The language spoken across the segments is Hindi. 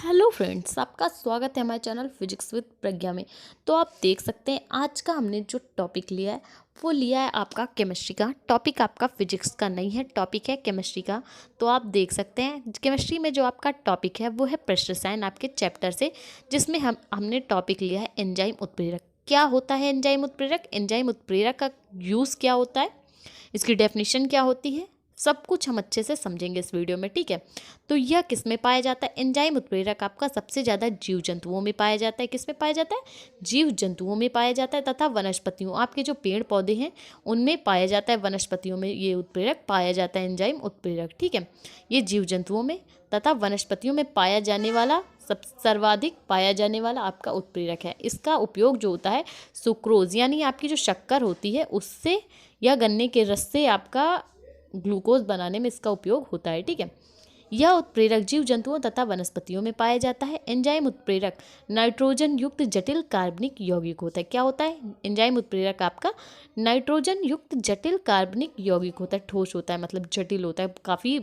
हेलो फ्रेंड्स, आपका स्वागत है हमारे चैनल फिजिक्स विद प्रज्ञा में। तो आप देख सकते हैं आज का हमने जो टॉपिक लिया है वो लिया है आपका केमिस्ट्री का। टॉपिक आपका फिजिक्स का नहीं है, टॉपिक है केमिस्ट्री का। तो आप देख सकते हैं केमिस्ट्री में जो आपका टॉपिक है वो है प्रेशर साइन आपके चैप्टर से, जिसमें हमने टॉपिक लिया है एंजाइम उत्प्रेरक। क्या होता है एंजाइम उत्प्रेरक, एंजाइम उत्प्रेरक का यूज़ क्या होता है, इसकी डेफिनेशन क्या होती है, सब कुछ हम अच्छे से समझेंगे इस वीडियो में। ठीक है, तो यह किस में पाया जाता है? एंजाइम उत्प्रेरक आपका सबसे ज़्यादा जीव जंतुओं में पाया जाता है। किस में पाया जाता है? जीव जंतुओं में पाया जाता है तथा वनस्पतियों, आपके जो पेड़ पौधे हैं उनमें पाया जाता है। वनस्पतियों में ये उत्प्रेरक पाया जाता है, एंजाइम उत्प्रेरक। ठीक है, ये जीव जंतुओं में तथा वनस्पतियों में पाया जाने वाला सर्वाधिक पाया जाने वाला आपका उत्प्रेरक है। इसका उपयोग जो होता है सुक्रोज यानी आपकी जो शक्कर होती है उससे या गन्ने के रस से आपका ग्लूकोज बनाने में इसका उपयोग होता है। ठीक है, यह उत्प्रेरक जीव जंतुओं तथा वनस्पतियों में पाया जाता है। एंजाइम उत्प्रेरक नाइट्रोजन युक्त जटिल कार्बनिक यौगिक होता है। क्या होता है? एंजाइम उत्प्रेरक आपका नाइट्रोजन युक्त जटिल कार्बनिक यौगिक होता है। ठोस होता है मतलब जटिल होता है, काफ़ी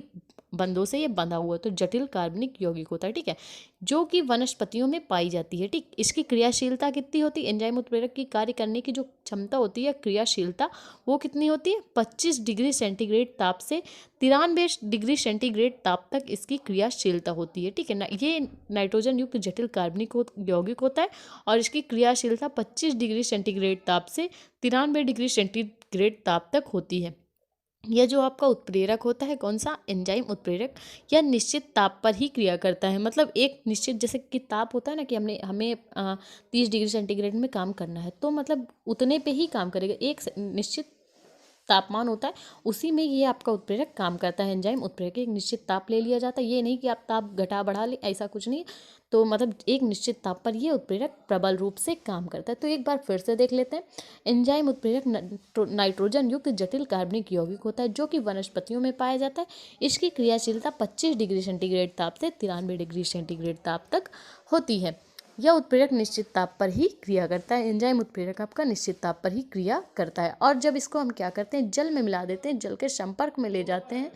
बंधों से ये बंधा हुआ है, तो जटिल कार्बनिक यौगिक होता है। ठीक है, जो कि वनस्पतियों में पाई जाती है। ठीक, इसकी क्रियाशीलता कितनी होती है? एंजाइम उत्प्रेरक की कार्य करने की जो क्षमता होती है, क्रियाशीलता, वो कितनी होती है? 25 डिग्री सेंटीग्रेड ताप से 93 डिग्री सेंटीग्रेड ताप तक इसकी क्रियाशीलता होती है। ठीक है ना, ये नाइट्रोजन युक्त जटिल कार्बनिक यौगिक होता है और इसकी क्रियाशीलता 25 डिग्री सेंटीग्रेड ताप से 93 डिग्री सेंटीग्रेड ताप तक होती है। यह जो आपका उत्प्रेरक होता है, कौन सा? एंजाइम उत्प्रेरक, यह निश्चित ताप पर ही क्रिया करता है। मतलब एक निश्चित, जैसे कि ताप होता है ना कि हमें 30 डिग्री सेंटीग्रेड में काम करना है, तो मतलब उतने पे ही काम करेगा। एक निश्चित तापमान होता है, उसी में ये आपका उत्प्रेरक काम करता है। एंजाइम उत्प्रेरक एक निश्चित ताप ले लिया जाता है, ये नहीं कि आप ताप घटा बढ़ा ले, ऐसा कुछ नहीं। तो मतलब एक निश्चित ताप पर ये उत्प्रेरक प्रबल रूप से काम करता है। तो एक बार फिर से देख लेते हैं। एंजाइम उत्प्रेरक नाइट्रोजन युक्त जटिल कार्बनिक यौगिक होता है जो कि वनस्पतियों में पाया जाता है। इसकी क्रियाशीलता 25 डिग्री सेंटीग्रेड ताप से 93 डिग्री सेंटीग्रेड ताप तक होती है। यह उत्प्रेरक निश्चित ताप पर ही क्रिया करता है। एंजाइम उत्प्रेरक आपका निश्चित ताप पर ही क्रिया करता है। और जब इसको हम क्या करते हैं, जल में मिला देते हैं, जल के संपर्क में ले जाते हैं,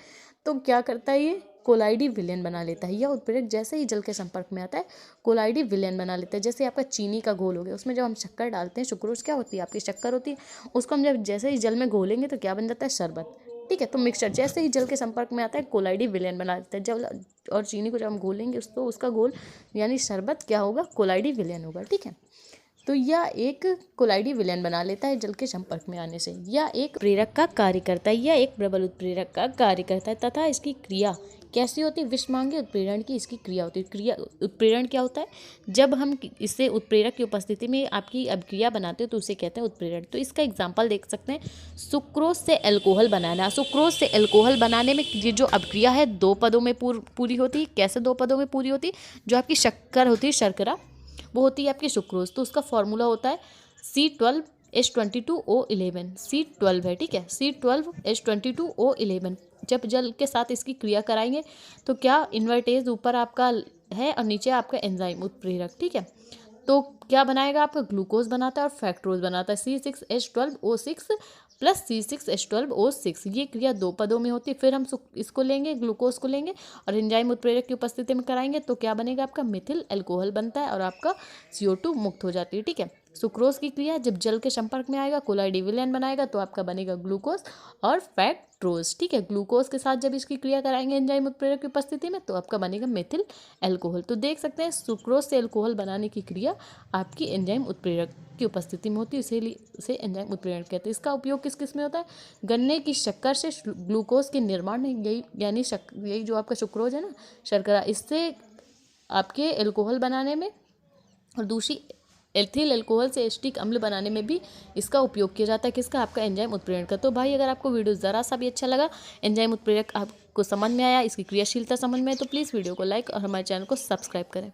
तो क्या करता है, ये कोलाइडी विलयन बना लेता है। यह उत्प्रेरक जैसे ही जल के संपर्क में आता है कोलाइडी विलयन बना लेता है। जैसे आपका चीनी का घोल हो गया, उसमें जब हम शक्कर डालते हैं, सुक्रोज क्या होती है? आपकी शक्कर होती है। उसको हम जब जैसे ही जल में घोलेंगे तो क्या बन जाता है? शरबत। ठीक है, तो मिक्सचर जैसे ही जल के संपर्क में आता है कोलाइडी विलयन बना देता है। जब और चीनी को जब हम घोलेंगे तो उसका घोल यानी शरबत क्या होगा? कोलाइडी विलयन होगा। ठीक है, तो यह एक कोलाइडी विलयन बना लेता है जल के संपर्क में आने से। यह एक प्रेरक का कार्य करता है, यह एक प्रबल उत्प्रेरक का कार्य करता है तथा इसकी क्रिया कैसी होती है? विषमांगी उत्प्रेरण की इसकी क्रिया होती है। क्रिया उत्प्रेरण क्या होता है? जब हम इसे उत्प्रेरक की उपस्थिति में आपकी अभिक्रिया बनाते हैं तो उसे कहते हैं उत्प्रेरण। तो इसका एग्जाम्पल देख सकते हैं, सुक्रोज से एल्कोहल बनाना। सुक्रोज से एल्कोहल बनाने में ये जो अभिक्रिया है 2 पदों में पूरी होती है। कैसे 2 पदों में पूरी होती है? जो आपकी शक्कर होती है, शर्करा, वो होती है आपकी सुक्रोज। तो उसका फॉर्मूला होता है C12H22O11। C12 है। ठीक है, C12H22O11। जब जल के साथ इसकी क्रिया कराएंगे तो क्या इन्वर्टेज ऊपर आपका है और नीचे आपका एंजाइम उत्प्रेरक। ठीक है, तो क्या बनाएगा? आपका ग्लूकोज बनाता है और फैक्ट्रोज बनाता है। C6H12O6 plus C6H12O6। ये क्रिया 2 पदों में होती है। फिर हम इसको लेंगे, ग्लूकोज को लेंगे और एंजाइम उत्प्रेरक की उपस्थिति में कराएंगे तो क्या बनेगा? आपका मिथिल अल्कोहल बनता है और आपका CO2 मुक्त हो जाती है। ठीक है, सुक्रोज की क्रिया जब जल के संपर्क में आएगा कोलाइडी विलयन बनाएगा तो आपका बनेगा ग्लूकोज और फैक्ट्रोज। ठीक है, ग्लूकोज के साथ जब इसकी क्रिया कराएंगे एंजाइम उत्प्रेरक की उपस्थिति में तो आपका बनेगा मिथिल अल्कोहल। तो देख सकते हैं सुक्रोज से अल्कोहल बनाने की क्रिया आपकी एंजाइम उत्प्रेरक की उपस्थिति में होती है, इसीलिए इसे एंजाइम उत्प्रेरण कहते हैं। इसका उपयोग किस किस में होता है? गन्ने की शक्कर से ग्लूकोज के निर्माण में, यही यानी यही जो आपका सुक्रोज है ना, शर्करा, इससे आपके अल्कोहल बनाने में, और दूसरी एथिल अल्कोहल से एसिटिक अम्ल बनाने में भी इसका उपयोग किया जाता है। किसका? आपका एंजाइम उत्प्रेरण का। तो भाई अगर आपको वीडियो ज़रा सा भी अच्छा लगा, एंजाइम उत्प्रेरक आपको समझ में आया, इसकी क्रियाशीलता समझ में आए, तो प्लीज़ वीडियो को लाइक और हमारे चैनल को सब्सक्राइब करें।